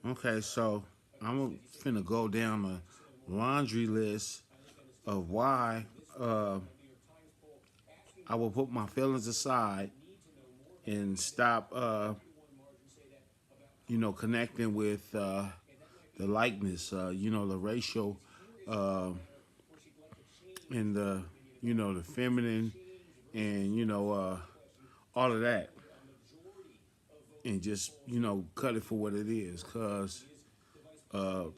Okay, so I'm finna go down the laundry list of why uh, I will put my feelings aside and stop, connecting with the likeness, the racial uh, and the feminine and, all of that. And just, cut it for what it is. Because I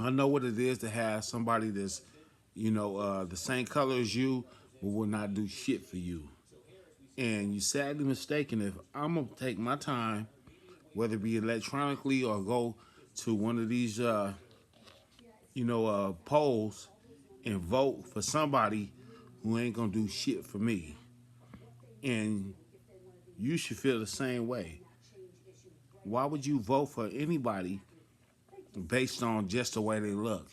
know what it is to have somebody that's, the same color as you, but will not do shit for you. And you're sadly mistaken if I'm gonna take my time, whether it be electronically or go to one of these, polls and vote for somebody who ain't gonna do shit for me. And you should feel the same way. Why would you vote for anybody based on just the way they look?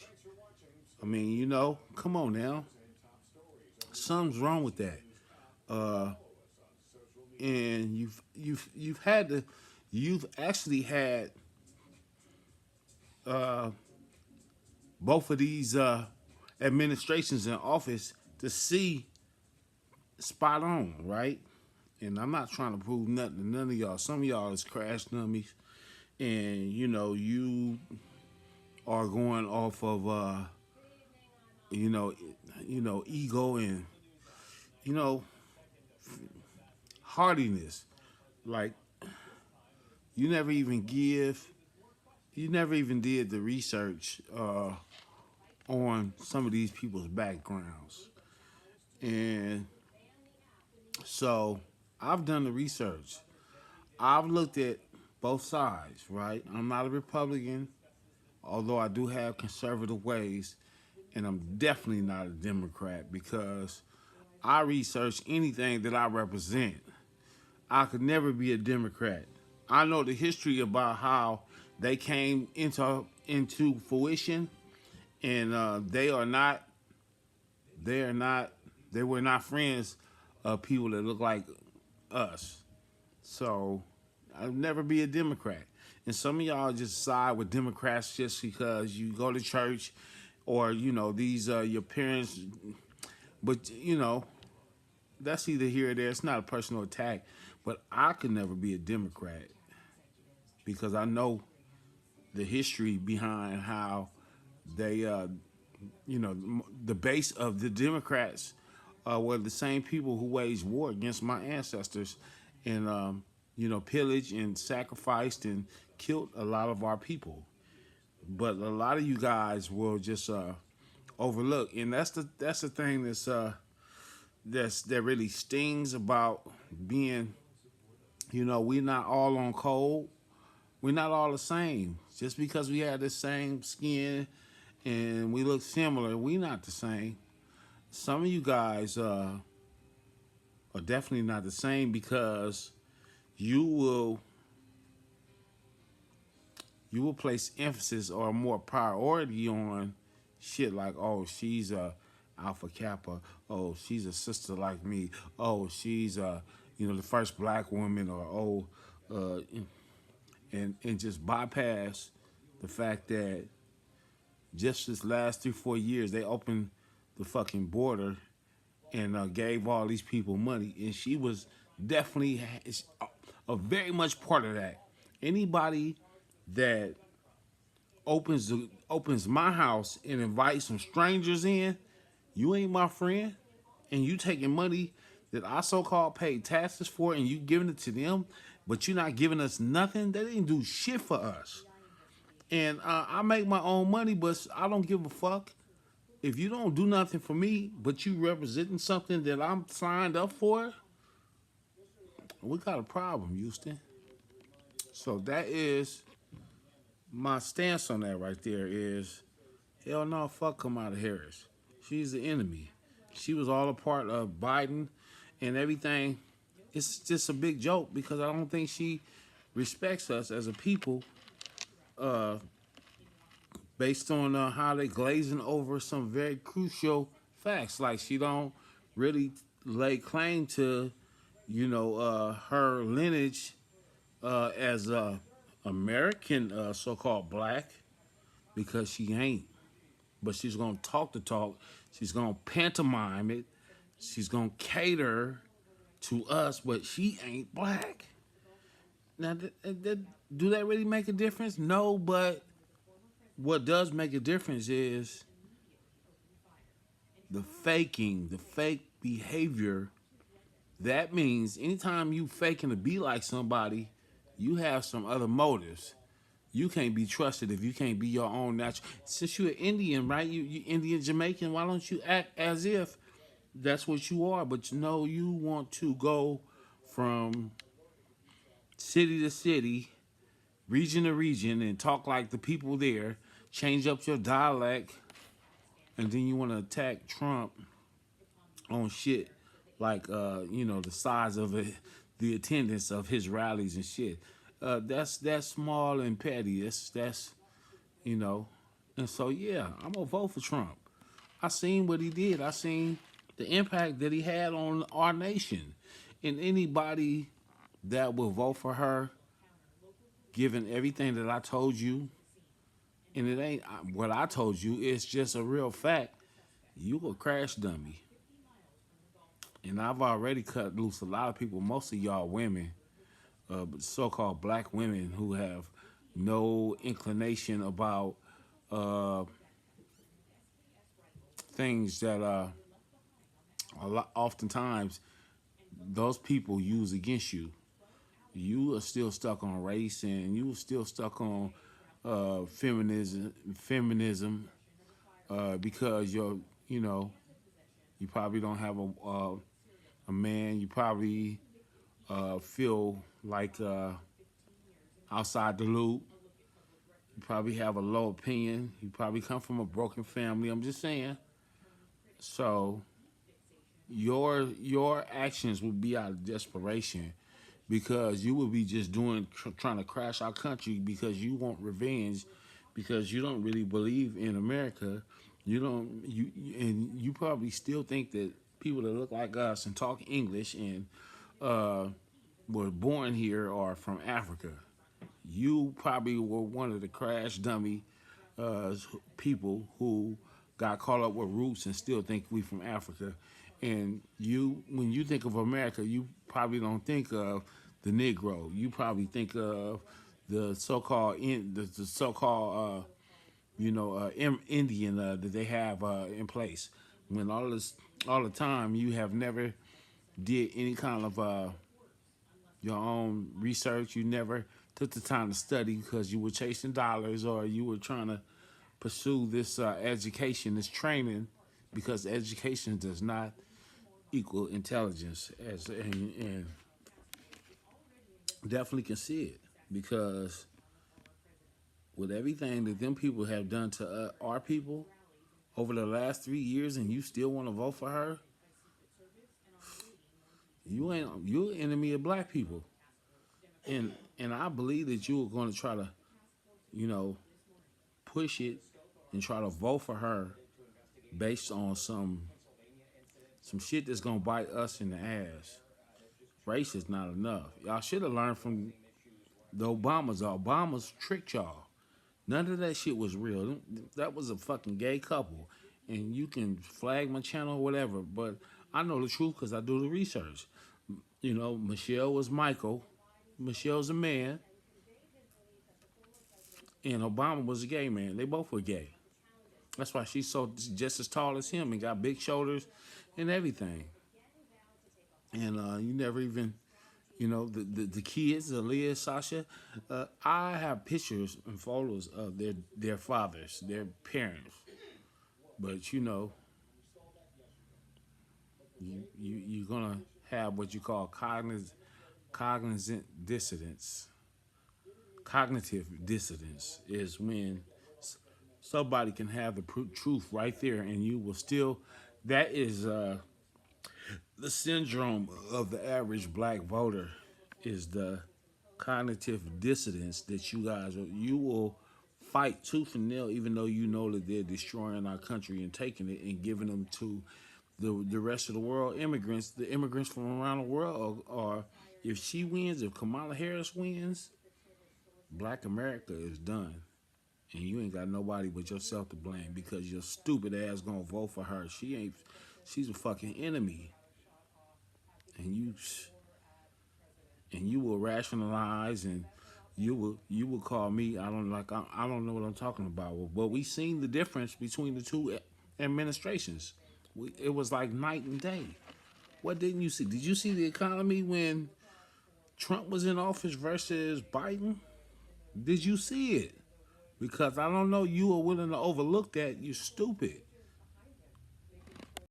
I mean, come on now. Something's wrong with that. Uh, and you've actually had uh, both of these administrations in office to see spot on, right? And I'm not trying to prove nothing to none of y'all. Some of y'all is crash dummies, and you are going off of you know, ego and you know hardiness. Like you never even give, you never even did the research on some of these people's backgrounds, and so I've done the research. I've looked at both sides, right? I'm not a Republican, although I do have conservative ways, and I'm definitely not a Democrat because I research anything that I represent. I could never be a Democrat. I know the history about how they came into fruition, and they are not, they were not friends of people that look like us. So I'll never be a Democrat. And some of y'all just side with Democrats just because you go to church or these your parents. But that's either here or there. It's not a personal attack. But I could never be a Democrat because I know the history behind how they, the base of the Democrats were the same people who waged war against my ancestors and, pillaged and sacrificed and killed a lot of our people. But a lot of you guys will just overlook, and that's the thing that really stings about being, we're not all on code. We're not all the same. Just because we have the same skin and we look similar, we not the same. Some of you guys are definitely not the same because you will you will place emphasis or more priority on shit like, oh, she's a alpha kappa, oh, she's a sister like me, oh, she's the first black woman, or uh, and just bypass the fact that just this last 3 4 years they opened the fucking border and gave all these people money, and she was definitely a very much part of that. Anybody that opens my house and invites some strangers in, you ain't my friend, and you taking money that I so called paid taxes for, and you giving it to them, but you're not giving us nothing. They didn't do shit for us, and I make my own money, but I don't give a fuck if you don't do nothing for me, but you representing something that I'm signed up for. We got a problem, Houston. So that is my stance on that right there. Is hell no, fuck Kamala Harris. She's the enemy. She was all a part of Biden and everything. It's just a big joke because I don't think she respects us as a people uh, based on how they glazing over some very crucial facts. Like she don't really lay claim to, her lineage as American so-called black because she ain't. But she's gonna talk the talk. She's gonna pantomime it. She's gonna cater to us, but she ain't black. Now, do that really make a difference? No, but what does make a difference is the faking, the fake behavior. That means anytime you faking to be like somebody, you have some other motives. You can't be trusted if you can't be your own natural. Since you're Indian, right? You Indian Jamaican. Why don't you act as if that's what you are? But you know you want to go from city to city, region to region, and talk like the people there. Change up your dialect, and then you want to attack Trump on shit like the size of it, the attendance of his rallies and shit. That's small and petty. That's you know, and so yeah, I'm gonna vote for Trump. I seen what he did. I seen the impact that he had on our nation, and anybody that will vote for her, given everything that I told you, and it ain't what I told you. It's just a real fact. You a crash dummy. And I've already cut loose a lot of people, most of y'all women, so-called black women who have no inclination about uh, things that oftentimes those people use against you. You are still stuck on race, and you are still stuck on feminism, because you probably don't have a man. You probably feel like outside the loop. You probably have a low opinion. You probably come from a broken family. I'm just saying. So your actions would be out of desperation because you would be just trying to crash our country because you want revenge because you don't really believe in America. And you probably still think that people that look like us and talk English and uh, were born here are from Africa. You probably were one of the crash dummy uh, people who got caught up with roots and still think we from Africa. And when you think of America, you probably don't think of the Negro. You probably think of the so-called the so-called Indian that they have in place. When all the time you have never did any kind of your own research. You never took the time to study because you were chasing dollars or you were trying to pursue this education, this training, because education does not equal intelligence. And definitely can see it because with everything that them people have done to our people over the last 3 years, and you still want to vote for her, you're an enemy of black people. And I believe that you are going to try to, you know, push it and try to vote for her based on some shit that's gonna bite us in the ass. Race is not enough. Y'all should have learned from the Obamas. The Obamas tricked y'all. None of that shit was real. That was a fucking gay couple. And you can flag my channel or whatever, but I know the truth because I do the research. You know, Michelle was Michael. Michelle's a man. And Obama was a gay man. They both were gay. That's why she's so just as tall as him and got big shoulders and everything. And you never even, the kids, Aaliyah, Sasha. I have pictures and photos of their fathers, their parents. But you're gonna have what you call cognizant dissonance. Cognitive dissonance is when somebody can have the truth right there, and you will still. That is the syndrome of the average black voter. Is the cognitive dissonance that you will fight tooth and nail, even though you know that they're destroying our country and taking it and giving them to the rest of the world immigrants. The immigrants from around the world are if she wins, if Kamala Harris wins, Black America is done. And you ain't got nobody but yourself to blame because your stupid ass gonna vote for her. She's a fucking enemy. And you will rationalize and you will call me. I don't know what I'm talking about. But we seen the difference between the two administrations. It was like night and day. What didn't you see? Did you see the economy when Trump was in office versus Biden? Did you see it? Because I don't know, you are willing to overlook that. You're stupid.